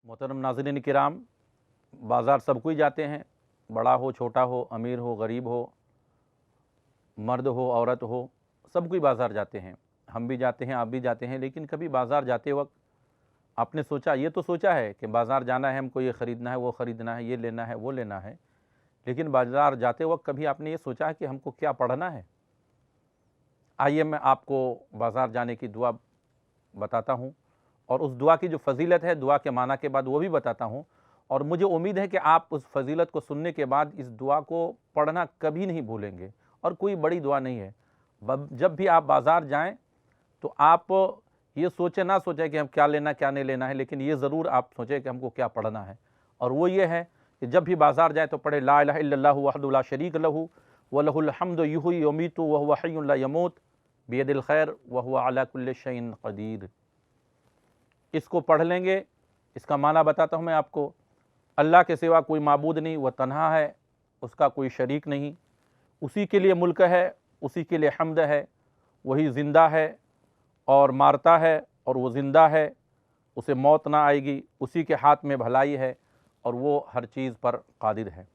मोहतरम नाज़रीन किराम, बाज़ार सब कोई जाते हैं, बड़ा हो छोटा हो, अमीर हो गरीब हो, मर्द हो औरत हो, सब कोई बाज़ार जाते हैं। हम भी जाते हैं, आप भी जाते हैं, लेकिन कभी बाज़ार जाते वक्त आपने सोचा, ये तो सोचा है कि बाज़ार जाना है, हमको ये ख़रीदना है, वो ख़रीदना है, ये लेना है, वो लेना है, लेकिन बाज़ार जाते वक्त कभी आपने ये सोचा है कि हमको क्या पढ़ना है? आइए मैं आपको बाज़ार जाने की दुआ बताता हूँ और उस दुआ की जो फ़जीलत है, दुआ के माना के बाद वो भी बताता हूँ। और मुझे उम्मीद है कि आप उस फ़जीलत को सुनने के बाद इस दुआ को पढ़ना कभी नहीं भूलेंगे। और कोई बड़ी दुआ नहीं है। जब भी आप बाज़ार जाएं तो आप ये सोचें ना सोचें कि हम क्या लेना क्या नहीं लेना है, लेकिन ये ज़रूर आप सोचें कि हमको क्या पढ़ना है। और वो ये है कि जब भी बाज़ार जाए तो पढ़े ला इलाहा इल्लल्लाहु वहदहु ला शरीक लहू व लहुल हम्दु युहयी व युमीतु व हुवा हय्युन ला यमूत बियदिल खैर व हुवा अला कुल्लि शैइन क़दीर। इसको पढ़ लेंगे। इसका माना बताता हूँ मैं आपको। अल्लाह के सिवा कोई माबूद नहीं, वह तन्हा है, उसका कोई शरीक नहीं, उसी के लिए मुल्क है, उसी के लिए हम्द है, वही ज़िंदा है और मारता है और वो ज़िंदा है, उसे मौत ना आएगी, उसी के हाथ में भलाई है और वो हर चीज़ पर कादिर है।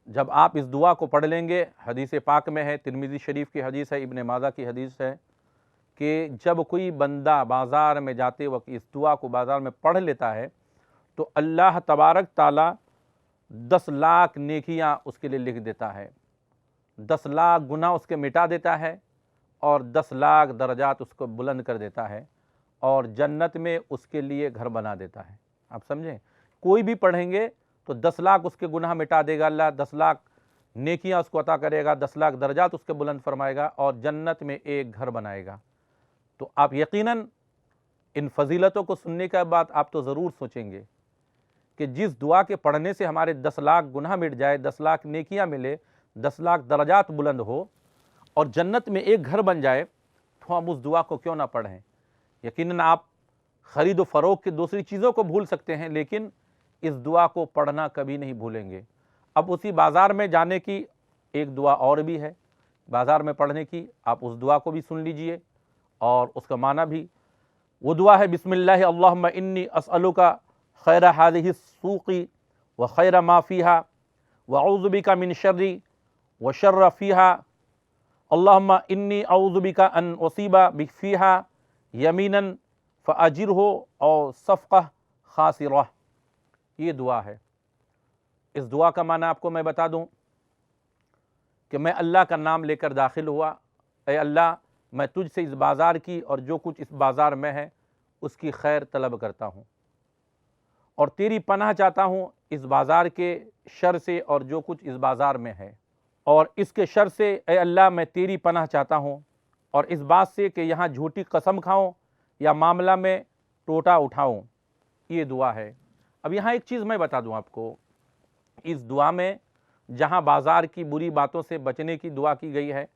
जब आप इस दुआ को पढ़ लेंगे, हदीस पाक में है, तिर्मिज़ी शरीफ की हदीस है, इब्न माजा की हदीस है कि जब कोई बंदा बाज़ार में जाते वक्त इस दुआ को बाज़ार में पढ़ लेता है तो अल्लाह तबारक ताला 10 लाख नेकियां उसके लिए लिख देता है, 10 लाख गुनाह उसके मिटा देता है और 10 लाख दर्जात उसको बुलंद कर देता है और जन्नत में उसके लिए घर बना देता है। आप समझें, कोई भी पढ़ेंगे तो 10 लाख उसके गुनाह मिटा देगा अल्लाह, 10 लाख नेकियां उसको अता करेगा, 10 लाख दर्जात उसके बुलंद फरमाएगा और जन्नत में एक घर बनाएगा। तो आप यकीनन इन फजीलतों को सुनने के बाद आप तो ज़रूर सोचेंगे कि जिस दुआ के पढ़ने से हमारे 10 लाख गुनाह मिट जाए, 10 लाख नेकियां मिले, 10 लाख दर्जात बुलंद हो और जन्नत में एक घर बन जाए, तो हम उस दुआ को क्यों ना पढ़ें। यकीनन आप ख़रीद व फ़रोख्त की दूसरी चीज़ों को भूल सकते हैं, लेकिन इस दुआ को पढ़ना कभी नहीं भूलेंगे। अब उसी बाज़ार में जाने की एक दुआ और भी है, बाज़ार में पढ़ने की, आप उस दुआ को भी सुन लीजिए और उसका माना भी। वो दुआ है बिस्मिल्लाह अल्लाहुम्मा इन्नी अस्अलुका खैर हाज़िहि सूक़ी व खैर मा फ़ीहा व अऊज़ु बिका मिन शर्रि व शर्र फ़ीहा अल्लाहुम्मा इन्नी अऊज़ु बिका अन उसीबा बिफ़ीहा यमीनन फ़अजिरहु औ सफ़क़ह ख़ासिरह। ये दुआ है। इस दुआ का माना आपको मैं बता दूं कि मैं अल्लाह का नाम लेकर दाखिल हुआ। ऐ अल्लाह, मैं तुझसे इस बाज़ार की और जो कुछ इस बाज़ार में है उसकी खैर तलब करता हूँ और तेरी पनाह चाहता हूँ इस बाज़ार के शर से और जो कुछ इस बाज़ार में है। और इसके शर से ऐ अल्लाह मैं तेरी पनाह चाहता हूँ और इस बात से कि यहाँ झूठी कसम खाऊं या मामला में टोटा उठाऊं। ये दुआ है। अब यहाँ एक चीज़ मैं बता दूं आपको, इस दुआ में जहाँ बाज़ार की बुरी बातों से बचने की दुआ की गई है,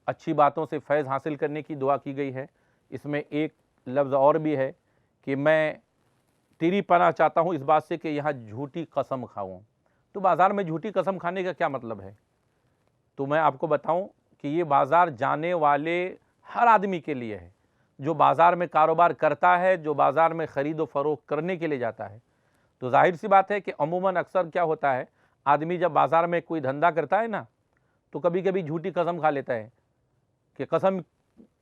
अच्छी बातों से फैज़ हासिल करने की दुआ की गई है, इसमें एक लफ्ज़ और भी है कि मैं तेरी पनाह चाहता हूँ इस बात से कि यहाँ झूठी कसम खाऊं। तो बाज़ार में झूठी कसम खाने का क्या मतलब है? तो मैं आपको बताऊं कि ये बाज़ार जाने वाले हर आदमी के लिए है, जो बाज़ार में कारोबार करता है, जो बाज़ार में ख़रीद व फ़रोख्त करने के लिए जाता है। तो ज़ाहिर सी बात है कि अमूमन अक्सर क्या होता है, आदमी जब बाज़ार में कोई धंधा करता है ना, तो कभी कभी झूठी कसम खा लेता है कि कसम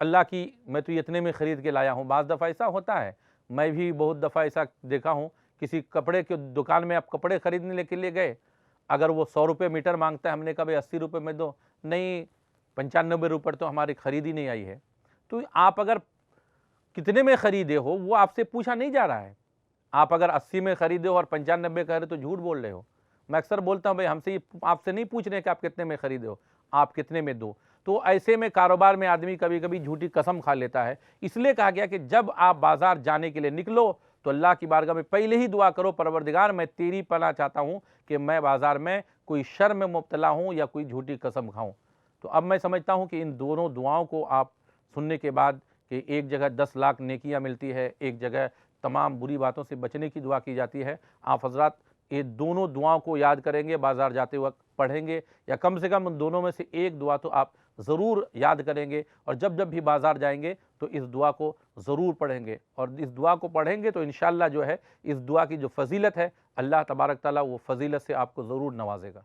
अल्लाह की मैं तो इतने में ख़रीद के लाया हूँ। बाज़ दफ़ा ऐसा होता है, मैं भी बहुत दफ़ा ऐसा देखा हूँ, किसी कपड़े के दुकान में आप कपड़े ख़रीदने के लिए गए, अगर वो 100 रुपये मीटर मांगता है, हमने कहा भाई 80 रुपये में दो, नहीं 95 रुपये तो हमारी ख़रीद ही नहीं आई है। तो आप अगर कितने में ख़रीदे हो वो आपसे पूछा नहीं जा रहा है। आप अगर 80 में ख़रीदे हो और 95 कह रहे तो झूठ बोल रहे हो। मैं अक्सर बोलता हूँ भाई हमसे ये आपसे नहीं पूछ रहे कि आप कितने में ख़रीदे हो, आप कितने में दो। तो ऐसे में कारोबार में आदमी कभी कभी झूठी कसम खा लेता है। इसलिए कहा गया कि जब आप बाज़ार जाने के लिए निकलो तो अल्लाह की बारगाह में पहले ही दुआ करो, परवरदिगार मैं तेरी पनाह चाहता हूँ कि मैं बाज़ार में कोई शर में मुब्तला हूँ या कोई झूठी कसम खाऊँ। तो अब मैं समझता हूँ कि इन दोनों दुआओं को आप सुनने के बाद कि एक जगह 10 लाख नेकियां मिलती है, एक जगह तमाम बुरी बातों से बचने की दुआ की जाती है। आप हज़रात ये दोनों दुआओं को याद करेंगे, बाज़ार जाते वक्त पढ़ेंगे, या कम से कम उन दोनों में से एक दुआ तो आप ज़रूर याद करेंगे और जब जब भी बाज़ार जाएंगे तो تو اس دعا کو ضرور پڑھیں گے، اور اس دعا کو پڑھیں گے تو انشاءاللہ جو ہے اس دعا کی جو فضیلت ہے اللہ تبارک تعالیٰ وہ فضیلت سے آپ کو ضرور نوازے گا۔